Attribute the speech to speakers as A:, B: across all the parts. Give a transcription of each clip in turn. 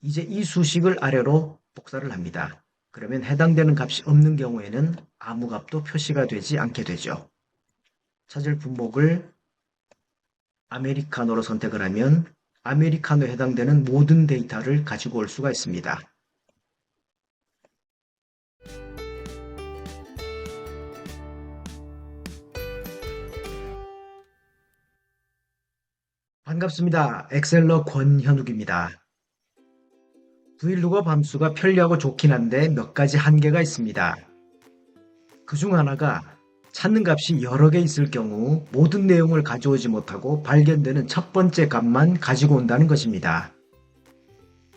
A: 이제 이 수식을 아래로 복사를 합니다. 그러면 해당되는 값이 없는 경우에는 아무 값도 표시가 되지 않게 되죠. 찾을 분목을 아메리카노로 선택을 하면 아메리카노에 해당되는 모든 데이터를 가지고 올 수가 있습니다. 반갑습니다. 엑셀러 권현욱입니다. VLOOKUP 함수가 편리하고 좋긴 한데 몇 가지 한계가 있습니다. 그중 하나가 찾는 값이 여러 개 있을 경우 모든 내용을 가져오지 못하고 발견되는 첫 번째 값만 가지고 온다는 것입니다.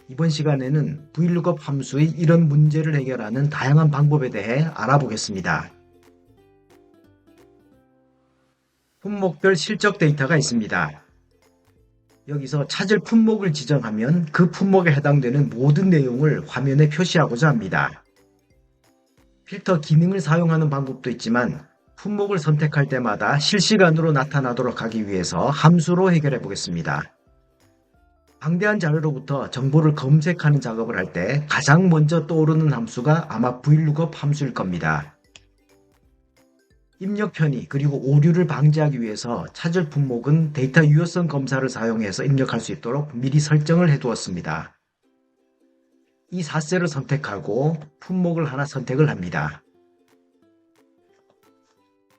A: 이번 시간에는 VLOOKUP 함수의 이런 문제를 해결하는 다양한 방법에 대해 알아보겠습니다. 품목별 실적 데이터가 있습니다. 여기서 찾을 품목을 지정하면 그 품목에 해당되는 모든 내용을 화면에 표시하고자 합니다. 필터 기능을 사용하는 방법도 있지만 품목을 선택할 때마다 실시간으로 나타나도록 하기 위해서 함수로 해결해 보겠습니다. 방대한 자료로부터 정보를 검색하는 작업을 할 때 가장 먼저 떠오르는 함수가 아마 VLOOKUP 함수일 겁니다. 입력 편의 그리고 오류를 방지하기 위해서 찾을 품목은 데이터 유효성 검사를 사용해서 입력할 수 있도록 미리 설정을 해두었습니다. 이 4셀을 선택하고 품목을 하나 선택을 합니다.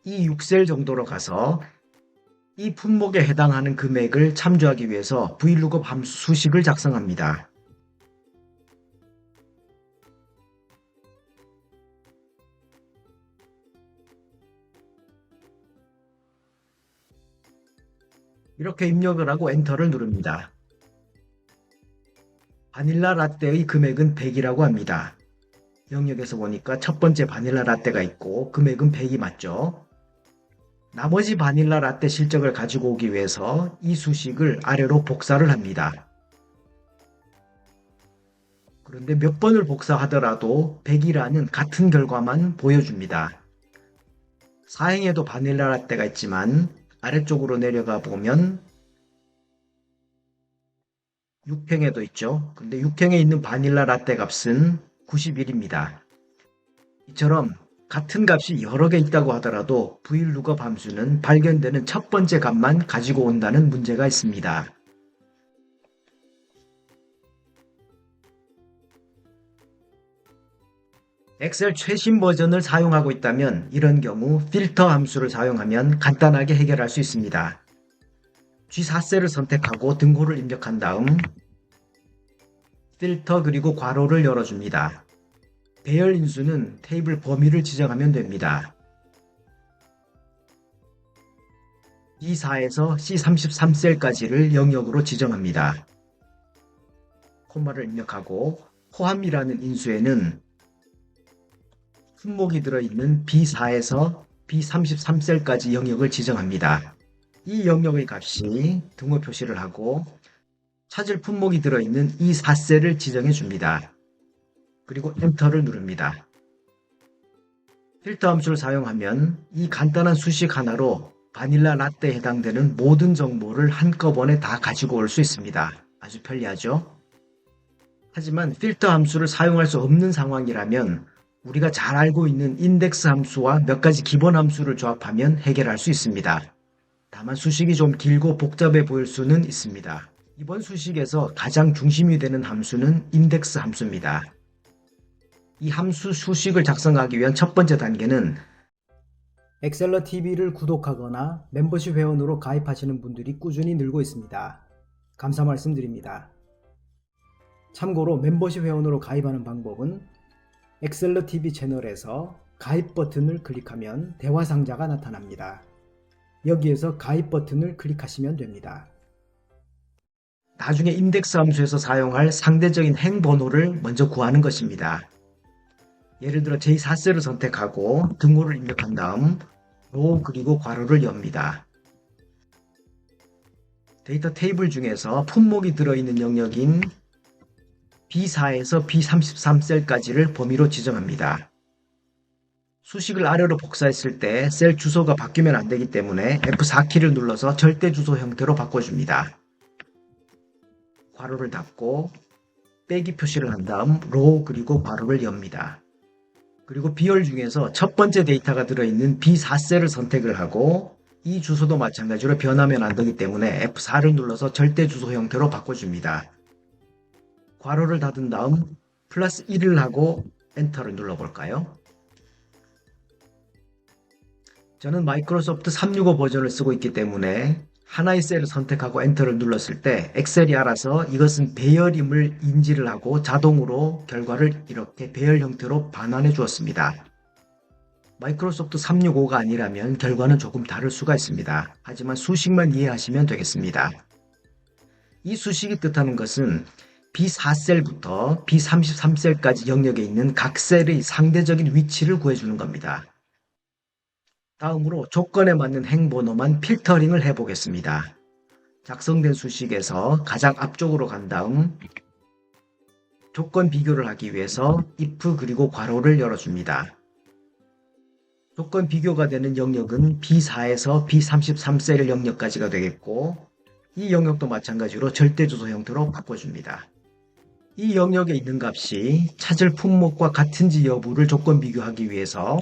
A: 이 6셀 정도로 가서 이 품목에 해당하는 금액을 참조하기 위해서 VLOOKUP 함수 수식을 작성합니다. 이렇게 입력을 하고 엔터를 누릅니다. 바닐라 라떼의 금액은 100이라고 합니다. 영역에서 보니까 첫 번째 바닐라 라떼가 있고 금액은 100이 맞죠? 나머지 바닐라 라떼 실적을 가지고 오기 위해서 이 수식을 아래로 복사를 합니다. 그런데 몇 번을 복사하더라도 100이라는 같은 결과만 보여줍니다. 4행에도 바닐라 라떼가 있지만 아래쪽으로 내려가 보면 6행에도 있죠. 근데 6행에 있는 바닐라 라떼 값은 91입니다. 이처럼 같은 값이 여러 개 있다고 하더라도 VLOOKUP 함수는 발견되는 첫 번째 값만 가지고 온다는 문제가 있습니다. 엑셀 최신 버전을 사용하고 있다면 이런 경우 필터 함수를 사용하면 간단하게 해결할 수 있습니다. G4셀을 선택하고 등호를 입력한 다음 필터 그리고 괄호를 열어줍니다. 배열 인수는 테이블 범위를 지정하면 됩니다. B4에서 C33셀까지를 영역으로 지정합니다. 콤마를 입력하고 포함이라는 인수에는 품목이 들어있는 B4에서 B33셀까지 영역을 지정합니다. 이 영역의 값이 등호 표시를 하고 찾을 품목이 들어있는 이 4셀을 지정해 줍니다. 그리고 엔터를 누릅니다. 필터 함수를 사용하면 이 간단한 수식 하나로 바닐라 라떼에 해당되는 모든 정보를 한꺼번에 다 가지고 올 수 있습니다. 아주 편리하죠? 하지만 필터 함수를 사용할 수 없는 상황이라면 우리가 잘 알고 있는 인덱스 함수와 몇 가지 기본 함수를 조합하면 해결할 수 있습니다. 다만 수식이 좀 길고 복잡해 보일 수는 있습니다. 이번 수식에서 가장 중심이 되는 함수는 인덱스 함수입니다. 이 함수 수식을 작성하기 위한 첫 번째 단계는 엑셀러 TV를 구독하거나 멤버십 회원으로 가입하시는 분들이 꾸준히 늘고 있습니다. 감사 말씀드립니다. 참고로 멤버십 회원으로 가입하는 방법은 엑셀러 TV 채널에서 가입 버튼을 클릭하면 대화 상자가 나타납니다. 여기에서 가입 버튼을 클릭하시면 됩니다. 나중에 인덱스 함수에서 사용할 상대적인 행 번호를 먼저 구하는 것입니다. 예를 들어 J4셀을 선택하고 등호를 입력한 다음 로 그리고 괄호를 엽니다. 데이터 테이블 중에서 품목이 들어있는 영역인 B4에서 B33셀까지를 범위로 지정합니다. 수식을 아래로 복사했을 때 셀 주소가 바뀌면 안 되기 때문에 F4키를 눌러서 절대 주소 형태로 바꿔줍니다. 괄호를 닫고 빼기 표시를 한 다음 로 그리고 괄호를 엽니다. 그리고 비열 중에서 첫 번째 데이터가 들어있는 B4셀을 선택을 하고 이 주소도 마찬가지로 변하면 안 되기 때문에 F4를 눌러서 절대 주소 형태로 바꿔줍니다. 괄호를 닫은 다음 플러스 1을 하고 엔터를 눌러볼까요? 저는 마이크로소프트 365 버전을 쓰고 있기 때문에 하나의 셀을 선택하고 엔터를 눌렀을 때 엑셀이 알아서 이것은 배열임을 인지를 하고 자동으로 결과를 이렇게 배열 형태로 반환해 주었습니다. 마이크로소프트 365가 아니라면 결과는 조금 다를 수가 있습니다. 하지만 수식만 이해하시면 되겠습니다. 이 수식이 뜻하는 것은 B4셀부터 B33셀까지 영역에 있는 각 셀의 상대적인 위치를 구해주는 겁니다. 다음으로 조건에 맞는 행번호만 필터링을 해보겠습니다. 작성된 수식에서 가장 앞쪽으로 간 다음 조건 비교를 하기 위해서 if 그리고 괄호를 열어줍니다. 조건 비교가 되는 영역은 B4에서 B33셀 영역까지가 되겠고 이 영역도 마찬가지로 절대주소 형태로 바꿔줍니다. 이 영역에 있는 값이 찾을 품목과 같은지 여부를 조건 비교하기 위해서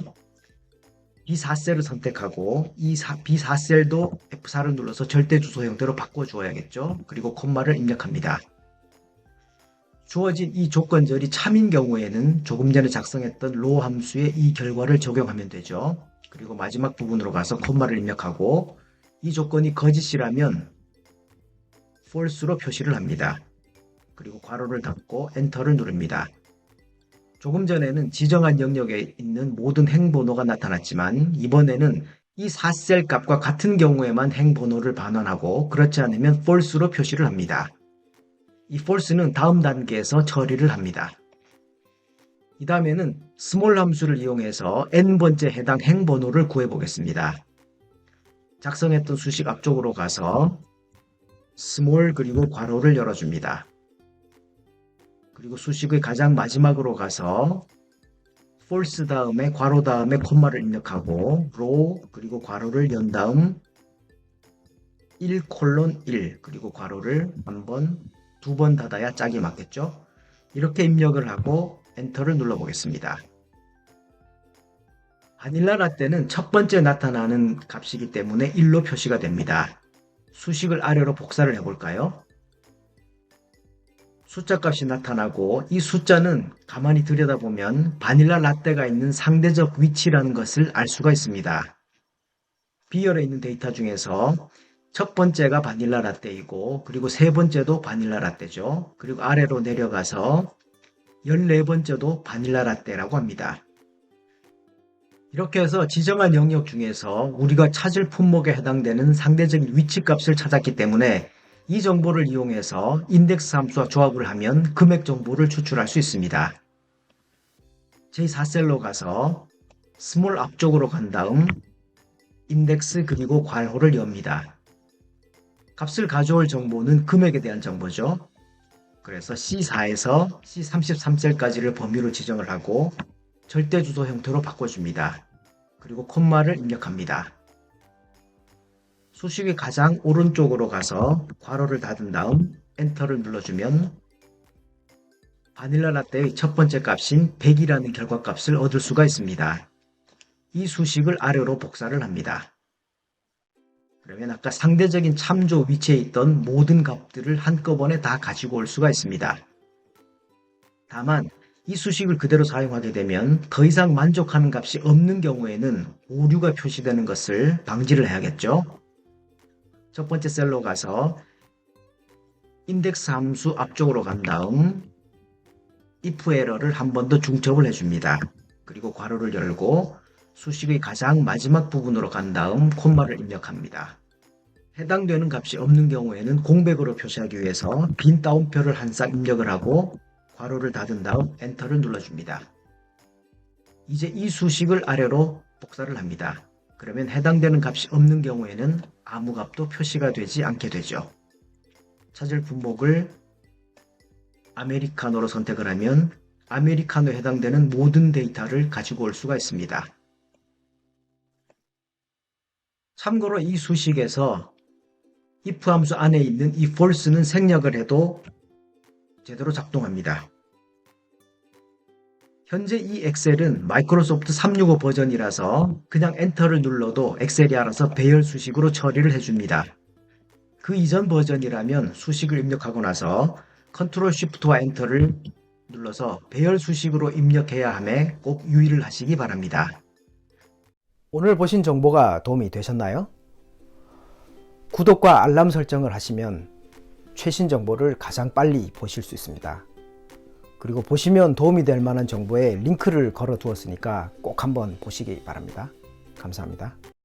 A: B4셀을 선택하고 이 B4셀도 F4를 눌러서 절대주소 형태로 바꿔주어야겠죠. 그리고 콤마를 입력합니다. 주어진 이 조건절이 참인 경우에는 조금 전에 작성했던 로 함수에 이 결과를 적용하면 되죠. 그리고 마지막 부분으로 가서 콤마를 입력하고 이 조건이 거짓이라면 false로 표시를 합니다. 그리고 괄호를 닫고 엔터를 누릅니다. 조금 전에는 지정한 영역에 있는 모든 행번호가 나타났지만 이번에는 이 4셀 값과 같은 경우에만 행번호를 반환하고 그렇지 않으면 false로 표시를 합니다. 이 false는 다음 단계에서 처리를 합니다. 이 다음에는 small 함수를 이용해서 n번째 해당 행번호를 구해보겠습니다. 작성했던 수식 앞쪽으로 가서 small 그리고 괄호를 열어줍니다. 그리고 수식의 가장 마지막으로 가서 false 다음에 괄호 다음에 콤마를 입력하고 row 그리고 괄호를 연 다음 1:1 그리고 괄호를 한 번, 두 번 닫아야 짝이 맞겠죠? 이렇게 입력을 하고 엔터를 눌러보겠습니다. 바닐라 라떼는 첫 번째 나타나는 값이기 때문에 1로 표시가 됩니다. 수식을 아래로 복사를 해볼까요? 숫자 값이 나타나고 이 숫자는 가만히 들여다보면 바닐라 라떼가 있는 상대적 위치라는 것을 알 수가 있습니다. B열에 있는 데이터 중에서 첫 번째가 바닐라 라떼이고 그리고 세 번째도 바닐라 라떼죠. 그리고 아래로 내려가서 14번째도 바닐라 라떼라고 합니다. 이렇게 해서 지정한 영역 중에서 우리가 찾을 품목에 해당되는 상대적인 위치 값을 찾았기 때문에 이 정보를 이용해서 인덱스 함수와 조합을 하면 금액 정보를 추출할 수 있습니다. 제4셀로 가서 스몰 앞쪽으로 간 다음 인덱스 그리고 괄호를 엽니다. 값을 가져올 정보는 금액에 대한 정보죠. 그래서 C4에서 C33셀까지를 범위로 지정을 하고 절대주소 형태로 바꿔줍니다. 그리고 콤마를 입력합니다. 수식의 가장 오른쪽으로 가서 괄호를 닫은 다음 엔터를 눌러주면 바닐라 라떼의 첫 번째 값인 100이라는 결과값을 얻을 수가 있습니다. 이 수식을 아래로 복사를 합니다. 그러면 아까 상대적인 참조 위치에 있던 모든 값들을 한꺼번에 다 가지고 올 수가 있습니다. 다만 이 수식을 그대로 사용하게 되면 더 이상 만족하는 값이 없는 경우에는 오류가 표시되는 것을 방지를 해야겠죠. 첫 번째 셀로 가서 인덱스 함수 앞쪽으로 간 다음 if 에러를 한 번 더 중첩을 해줍니다. 그리고 괄호를 열고 수식의 가장 마지막 부분으로 간 다음 콤마를 입력합니다. 해당되는 값이 없는 경우에는 공백으로 표시하기 위해서 빈 따옴표를 한 쌍 입력을 하고 괄호를 닫은 다음 엔터를 눌러줍니다. 이제 이 수식을 아래로 복사를 합니다. 그러면 해당되는 값이 없는 경우에는 아무 값도 표시가 되지 않게 되죠. 찾을 품목을 아메리카노로 선택을 하면 아메리카노에 해당되는 모든 데이터를 가지고 올 수가 있습니다. 참고로 이 수식에서 if 함수 안에 있는 이 false는 생략을 해도 제대로 작동합니다. 현재 이 엑셀은 마이크로소프트 365 버전이라서 그냥 엔터를 눌러도 엑셀이 알아서 배열 수식으로 처리를 해줍니다. 그 이전 버전이라면 수식을 입력하고 나서 컨트롤 쉬프트와 엔터를 눌러서 배열 수식으로 입력해야 함에 꼭 유의를 하시기 바랍니다.
B: 오늘 보신 정보가 도움이 되셨나요? 구독과 알람 설정을 하시면 최신 정보를 가장 빨리 보실 수 있습니다. 그리고 보시면 도움이 될 만한 정보에 링크를 걸어 두었으니까 꼭 한번 보시기 바랍니다. 감사합니다.